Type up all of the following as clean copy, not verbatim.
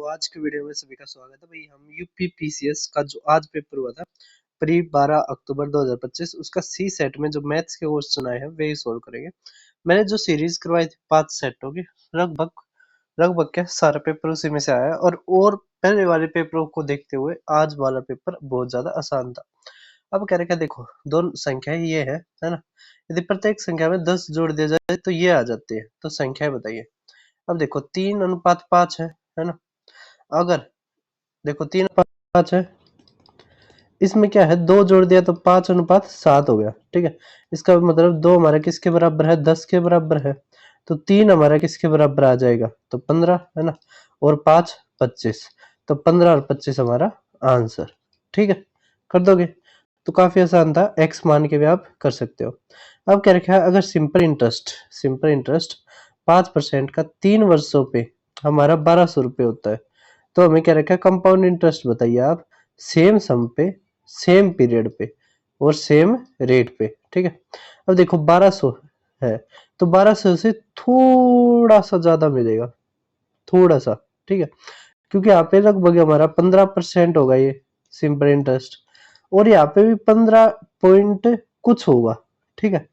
तो आज के वीडियो में सभी का स्वागत है भाई। हम यूपीपीसीएस का जो आज पेपर हुआ था प्री 12 अक्टूबर 2025 उसका सी सेट में जो मैथ्स के क्वेश्चन आए हैं वही सोल्व करेंगे। मैंने जो सीरीज करवाई थी 5 सेटों की, लगभग लगभग क्या सारा पेपर उसी में से आया है। और पहले वाले पेपरों को देखते हुए आज वाला पेपर बहुत ज्यादा आसान था। अब कह रहे क्या, देखो दो संख्याएं ये है ना। यदि प्रत्येक संख्या में 10 जोड़ दिया जाए तो ये आ जाती है, तो संख्याएं बताइए। अब देखो 3:5 है ना। अगर देखो 3:5 है, इसमें क्या है, 2 जोड़ दिया तो 5:7 हो गया। ठीक है, इसका मतलब 2 हमारा किसके बराबर है, 10 के बराबर है। तो 3 हमारा किसके बराबर आ जाएगा, तो 15 है ना। और 5 25, तो 15 और 25 हमारा आंसर। ठीक है, कर दोगे तो काफी आसान था, एक्स मान के भी आप कर सकते हो। अब क्या रखा है, अगर सिंपल इंटरेस्ट 5% का 3 वर्षों पे हमारा 1200 रुपये होता है, तो हमें क्या रखा है, कंपाउंड इंटरेस्ट बताइए आप, सेम सम पे, सेम पीरियड पे और सेम रेट पे। ठीक है, अब देखो 1200 है तो 1200 से थोड़ा सा ज्यादा मिलेगा, थोड़ा सा। ठीक है, क्योंकि यहाँ पे लगभग हमारा 15% होगा ये सिंपल इंटरेस्ट, और यहाँ पे भी 15 पॉइंट कुछ होगा। ठीक है,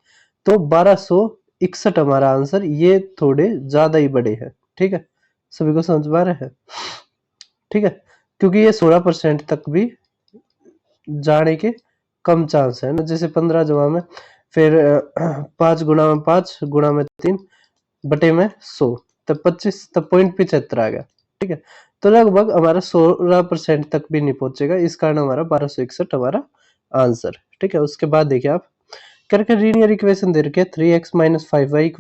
तो 1261 हमारा आंसर, ये थोड़े ज्यादा ही बड़े हैं। ठीक है, सभी को समझ में आ रहा है। ठीक है, क्योंकि ये 16% तक भी जाने के कम चांस है ना। जैसे 15 जमा में फिर 5 गुणा में 5 गुणा में 3 बटे में 100, तब 25, तब 0.75 आ गया। ठीक है, तो लगभग हमारा 16% तक भी नहीं पहुंचेगा, इस कारण हमारा 1261 हमारा आंसर। ठीक है, उसके बाद देखिए आप करके लीनियर इक्वेशन दे रखे 3x - 5y =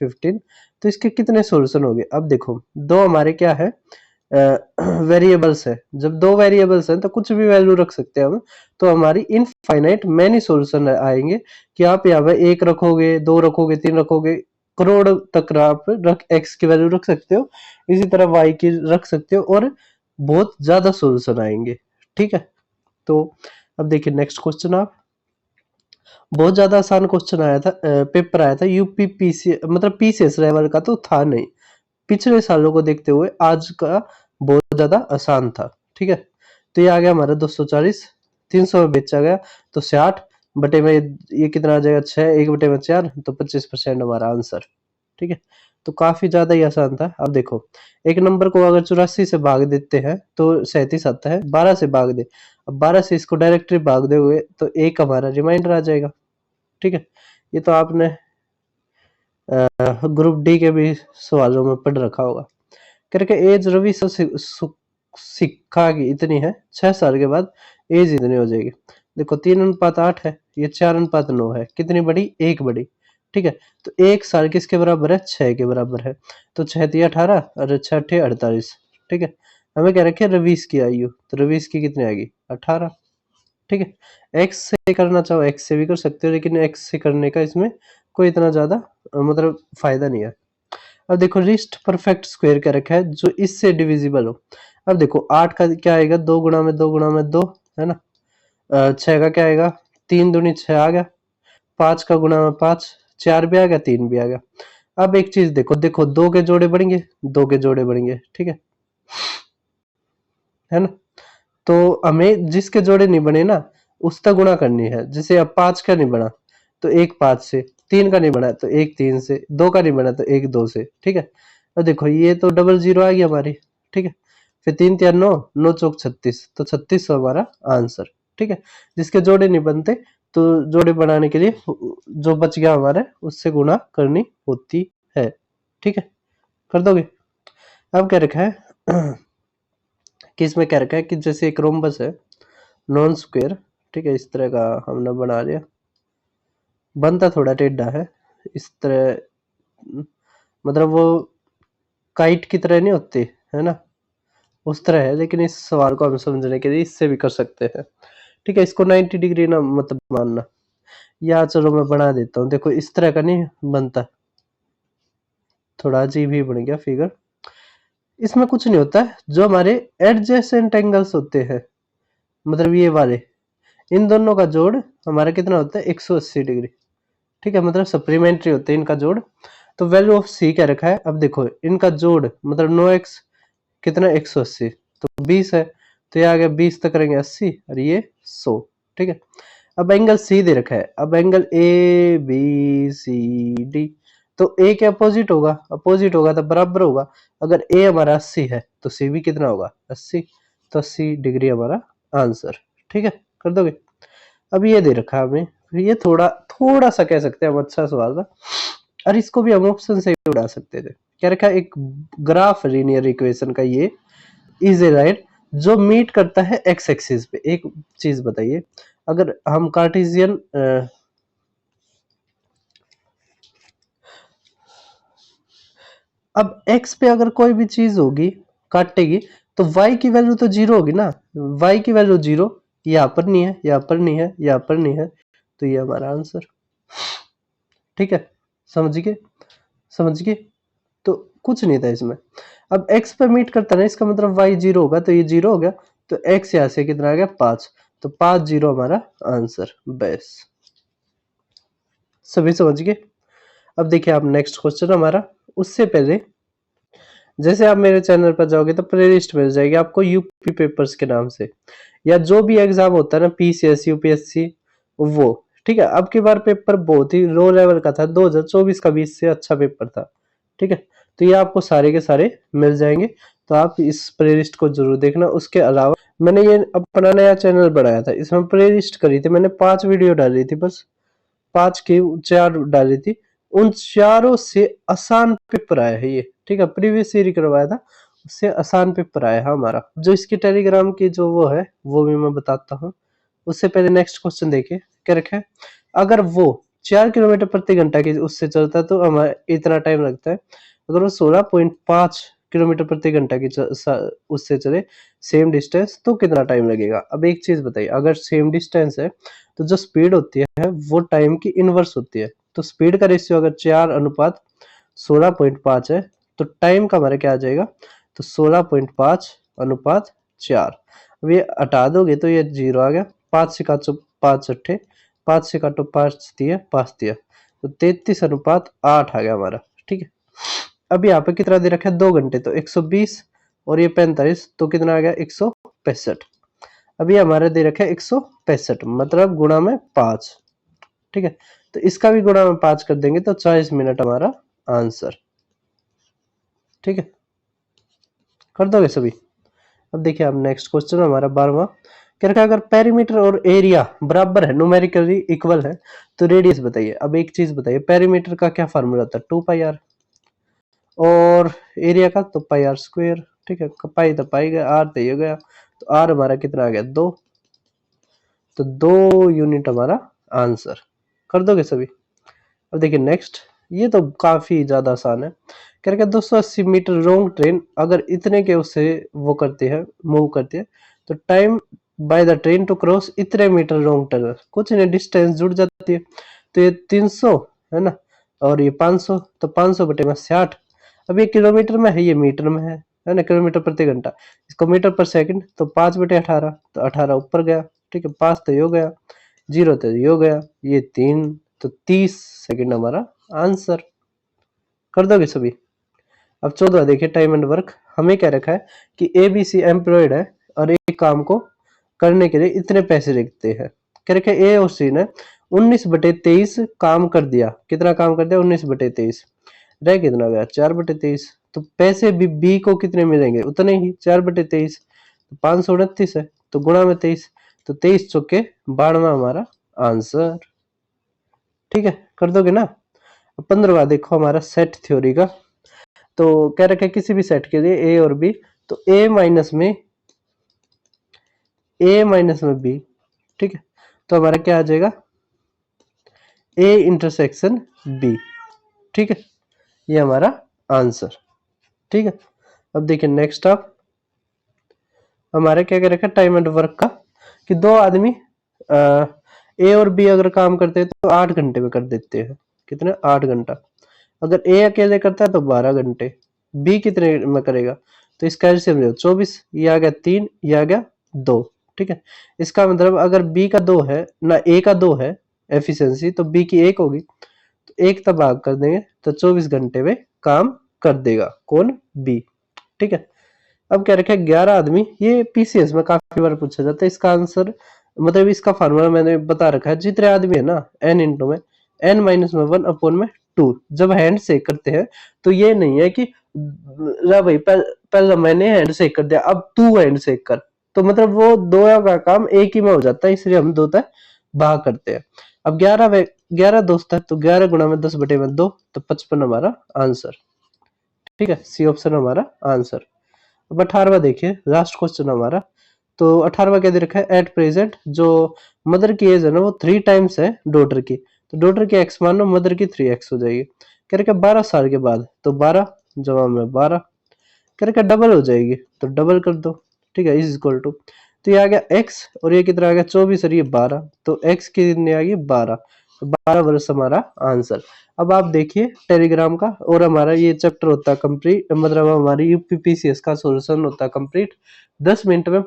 15, तो इसके कितने सॉल्यूशन हो गए। अब देखो दो हमारे क्या है, वेरिएबल्स है। जब दो वेरिएबल्स हैं तो कुछ भी वैल्यू रख सकते हैं हम, तो हमारी इनफाइनाइट मैनी सॉल्यूशन आएंगे कि आप यहाँ पे 1 रखोगे, 2 रखोगे, 3 रखोगे, करोड़ तक आप x की वैल्यू रख सकते हो, इसी तरह y की रख सकते हो, और बहुत ज्यादा सॉल्यूशन आएंगे। ठीक है, तो अब देखिए नेक्स्ट क्वेश्चन। आप बहुत ज्यादा आसान क्वेश्चन आया था, पेपर आया था यूपीपीसी मतलब पीसीएस लेवल का तो था नहीं, पिछले सालों को देखते हुए आज का बहुत ज्यादा आसान था। ठीक है, तो ये आ गया हमारा 240, 300 में बेचा गया तो 60 बटे में ये कितना आ जाएगा, 6, 1 बटे में 4, तो 25% हमारा आंसर। ठीक है, तो काफी ज्यादा ही आसान था। अब देखो एक नंबर को अगर 84 से भाग देते हैं तो 37 आता है, 12 से भाग दे, अब 12 से इसको डायरेक्टली भाग दे हुए तो एक हमारा रिमाइंडर आ जाएगा। ठीक है, ये तो आपने ग्रुप डी के भी सवालों में पढ़ रखा होगा। करके एज रवि शिक्षा की इतनी है, 6 साल के बाद एज इतनी हो जाएगी। देखो 3:8 है, ये 4:9 है, कितनी बड़ी, एक बड़ी। ठीक है, तो 1 साल किसके बराबर है, 6 के बराबर है, तो 6 × 18 और 6 × 48। ठीक है, हमें क्या रखे, रवीश की आयु, तो रवीश की कितनी आएगी, 18। ठीक है, एक्स से करना चाहो एक्स से भी कर सकते हो, लेकिन एक्स से करने का इसमें कोई इतना ज्यादा मतलब फायदा नहीं है। अब देखो लिस्ट परफेक्ट स्क्वायर क्या रखा है, जो इससे डिविजिबल हो। अब देखो 8 का क्या आएगा, 2 गुणा में 2 गुणा में 2 है ना। 6 का क्या आएगा, 3 दूनी 6 आ गया, 5 का गुणा में 5, 4 भी आ गया, 3 भी आ गया। अब एक चीज देखो, 2 के जोड़े बढ़ेंगे, 2 के जोड़े बढ़ेंगे। ठीक है ना, तो हमें जिसके जोड़े नहीं बने ना उसका गुणा करनी है। जैसे अब 5 का नहीं बना तो 1 5 से, 3 का नहीं बना तो 1 3 से, 2 का नहीं बना तो 1 2 से। ठीक है, और देखो ये तो डबल जीरो आ गई हमारी। ठीक है, फिर 3 3 9, 9 चौक 36, तो 36 हमारा आंसर। ठीक है, जिसके जोड़े नहीं बनते तो जोड़े बनाने के लिए जो बच गया हमारे उससे गुणा करनी होती है। ठीक है, कर दोगे। अब क्या रखा है कि इसमें क्या रखा है कि जैसे एक रोम्बस है नॉन स्क्वायर, ठीक है, इस तरह का हमने बना लिया, बनता थोड़ा टेढ़ा है इस तरह, मतलब वो काइट की तरह नहीं होती है ना, उस तरह है, लेकिन इस सवाल को हम समझने के लिए इससे भी कर सकते हैं। ठीक है, इसको 90 डिग्री ना मतलब मानना, या चलो मैं बना देता हूँ। देखो इस तरह का नहीं बनता, थोड़ा अजीब ही बन गया फिगर। इसमें कुछ नहीं होता है, जो हमारे एडजेसेंट एंगल्स होते हैं, मतलब ये वाले, इन दोनों का जोड़ हमारा कितना होता है, 180 डिग्री। ठीक है, मतलब सप्लीमेंट्री होते हैं इनका जोड़। तो वैल्यू ऑफ सी क्या रखा है, अब देखो इनका जोड़ मतलब 9x कितना 180, तो 20 है, तो ये आ गया 20 तक करेंगे 80 और ये 100। ठीक है, अब एंगल सी दे रखा है, अब angle A B C D, तो ए के अपोजिट होगा तो बराबर होगा। अगर ए हमारा 80 है तो सी भी कितना होगा 80, तो 80 डिग्री हमारा आंसर। ठीक है, कर दोगे। अब ये दे रखा है हमें, ये थोड़ा थोड़ा सा कह सकते हैं हम, अच्छा सवाल था और इसको भी हम ऑप्शन से ही उड़ा सकते थे। क्या रखा है, एक ग्राफ लीनियर इक्वेशन का ये इज ए राइट जो मीट करता है एक्स एक्सिस पे। एक चीज बताइए, अगर हम कार्टेशियन अब x पे अगर कोई भी चीज होगी काटेगी तो y की वैल्यू तो जीरो होगी ना, y की वैल्यू जीरो, यहाँ पर नहीं है, यहाँ पर नहीं है, यहाँ पर नहीं है, तो ये हमारा आंसर। ठीक है, समझ गए, समझ गए, तो कुछ नहीं था इसमें। अब x पे मीट करता है ना, इसका मतलब y जीरो होगा, तो ये जीरो हो गया, तो x यहाँ से कितना आ गया 5, तो 5 जीरो हमारा आंसर। बस सभी समझ गए। अब देखिए आप नेक्स्ट क्वेश्चन हमारा, उससे पहले जैसे आप मेरे चैनल पर जाओगे तो प्लेलिस्ट मिल जाएगी आपको यूपी पेपर्स के नाम से, या जो भी एग्जाम होता है ना पीसीएस यूपीएससी वो। ठीक है, अब की बार पेपर बहुत ही लो लेवल का था, 2024 का भी इससे अच्छा पेपर था। ठीक है, तो ये आपको सारे के सारे मिल जाएंगे, तो आप इस प्लेलिस्ट को जरूर देखना। उसके अलावा मैंने ये अपना नया चैनल बनाया था, इसमें प्लेलिस्ट करी थी मैंने, 5 वीडियो डाली थी, बस 5 की 4 डाली थी, उन चारों से आसान पेपर आया है ये। ठीक है, प्रीवियस ईयर करवाया था, उससे आसान पेपर आया है हमारा। जो इसकी टेलीग्राम की जो वो है वो भी मैं बताता हूँ। उससे पहले नेक्स्ट क्वेश्चन देखिए, क्या रखा है, अगर वो 4 किलोमीटर प्रति घंटा की उससे चलता है तो हमारा इतना टाइम लगता है। अगर वो 16.5 किलोमीटर प्रति घंटा की उससे चले सेम डिस्टेंस तो कितना टाइम लगेगा। अब एक चीज बताइए, अगर सेम डिस्टेंस है तो जो स्पीड होती है वो टाइम की इनवर्स होती है, तो स्पीड का रेशियो अगर 4:16.5 है तो टाइम का हमारा क्या आ जाएगा, तो 16.5:4। अब ये हटा दोगे तो ये जीरो आ गया, 5 से काटो 5 अट्ठे, 5 से काटो 5 दिया 5 दिया, तो 33:8 आ गया हमारा। ठीक है, अब यहाँ पे कितना दे रखा है 2 घंटे, तो 120 और ये 45, तो कितना आ गया 165। अभी हमारा दे रखा है 165 मतलब गुणा में 5। ठीक है, तो इसका भी गुणा में 5 कर देंगे तो 40 मिनट हमारा आंसर। ठीक है, कर दोगे सभी। अब देखिए आप नेक्स्ट क्वेश्चन हमारा 12वां, क्या रखा, अगर पेरीमीटर और एरिया बराबर है, न्यूमेरिकली इक्वल है, तो रेडियस बताइए। अब एक चीज बताइए, पेरीमीटर का क्या फार्मूला होता है 2πr, और एरिया का तो पाई आर स्क्वायर। ठीक है, पाई तो पाई गया, आर तो ये गया, तो आर हमारा कितना आ गया 2, तो 2 यूनिट हमारा आंसर। कर दोगे सभी। अब देखिए नेक्स्ट, ये तो काफी ज्यादा आसान है, कह रहे 280 मीटर लॉन्ग ट्रेन अगर इतने के उससे वो करती है मूव करती है, तो time by the train to cross इतने मीटर लॉन्ग टनल, कुछ नहीं डिस्टेंस जुड़ जाती है, तो ये 300 है ना, और ये 500, तो 500 बटे में 60। अब ये किलोमीटर में है, ये मीटर में है ना, किलोमीटर प्रति घंटा, इसको मीटर पर सेकंड, तो 5/18, तो 18 ऊपर गया। ठीक है, 5 तो ये हो गया, 0 तो ये हो गया, ये 3, तो 30 सेकंड हमारा आंसर। कर दोगे सभी। अब 14 देखिए, टाइम एंड वर्क, हमें क्या रखा है कि एबीसी एम्प्लॉयड है और एक काम को करने के लिए इतने पैसे लिखते हैं। क्या रखा है, ए और सी ने 19/23 काम कर दिया, कितना काम कर दिया 19/23, रह कितना गया 4/23, तो पैसे भी बी को कितने मिलेंगे उतने ही 4/23, तो 529 है, तो गुणा में 23, तो 23 चौके 92 हमारा आंसर। ठीक है, कर दोगे ना। 15वां देखो हमारा सेट थ्योरी का, तो कह रखा है किसी भी सेट के लिए ए और बी, तो ए माइनस में बी। ठीक है, तो हमारा क्या आ जाएगा ए इंटरसेक्शन बी। ठीक है, ये हमारा आंसर। ठीक है, अब देखिए नेक्स्ट आप हमारा क्या कह रखा है टाइम एंड वर्क का, कि दो आदमी ए और बी अगर काम करते हैं तो 8 घंटे में कर देते हैं, कितने 8 घंटा। अगर ए अकेले करता है तो 12 घंटे, बी कितने में करेगा, तो इसका एलसीएम ले 24, ये आ गया 3, ये आ गया 2। ठीक है, इसका मतलब अगर बी का 2 है ना, ए का 2 है एफिशिएंसी, तो बी की 1 होगी, तो 1 तक भाग कर देंगे तो 24 घंटे में काम कर देगा कौन, बी। ठीक है, अब क्या रखा है 11 आदमी, ये पीसीएस में काफी बार पूछा जाता है। इसका आंसर मतलब इसका फार्मूला मैंने बता रखा है, जितने आदमी है ना एन इंटू में एन माइनस में 1 अपॉन में 2। जब हैंड शेक करते हैं तो ये नहीं है कि ला भाई पहले मैंने हैंड शेक कर दिया अब तू हैंड शेक कर, तो मतलब वो दो का काम एक ही में हो जाता है, इसलिए हम दो तय भाग करते हैं। अब 11 दोस्त है तो 11 गुणा में 10 बटे में 2, तो 55 हमारा आंसर। ठीक है, सी ऑप्शन हमारा आंसर। अब 18वां देखिए, लास्ट क्वेश्चन हमारा। तो 18वां क्या दे रखा है, एट प्रेजेंट जो मदर की एज है ना वो 3 टाइम्स है डॉटर की, तो डॉटर की एक्स मान लो मदर की 3x हो जाएगी। कह रखा 12 साल के बाद, तो 12 जवाब में 12। कह रखा डबल हो जाएगी, तो डबल कर दो। ठीक है, इज इक्वल टू, तो ये आ गया x और ये कितना आ गया 24 और ये 12, तो x की कितनी आ गई 12, तो 12 वर्ष हमारा आंसर। अब आप देखिए टेलीग्राम का, और हमारा ये चैप्टर होता है कंप्लीट, मतलब हमारी यूपीपीसीएस का सॉल्यूशन होता है कंप्लीट 10 मिनट में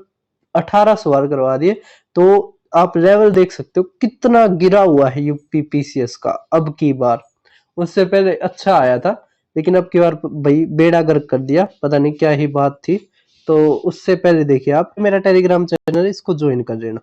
18 सवाल करवा दिए। तो आप लेवल देख सकते हो कितना गिरा हुआ है यूपीपीसीएस का अब की बार, उससे पहले अच्छा आया था लेकिन अब की बार भाई बेड़ा गर्क कर दिया, पता नहीं क्या ही बात थी। तो उससे पहले देखिए आप मेरा टेलीग्राम चैनल है, इसको ज्वाइन कर लेना।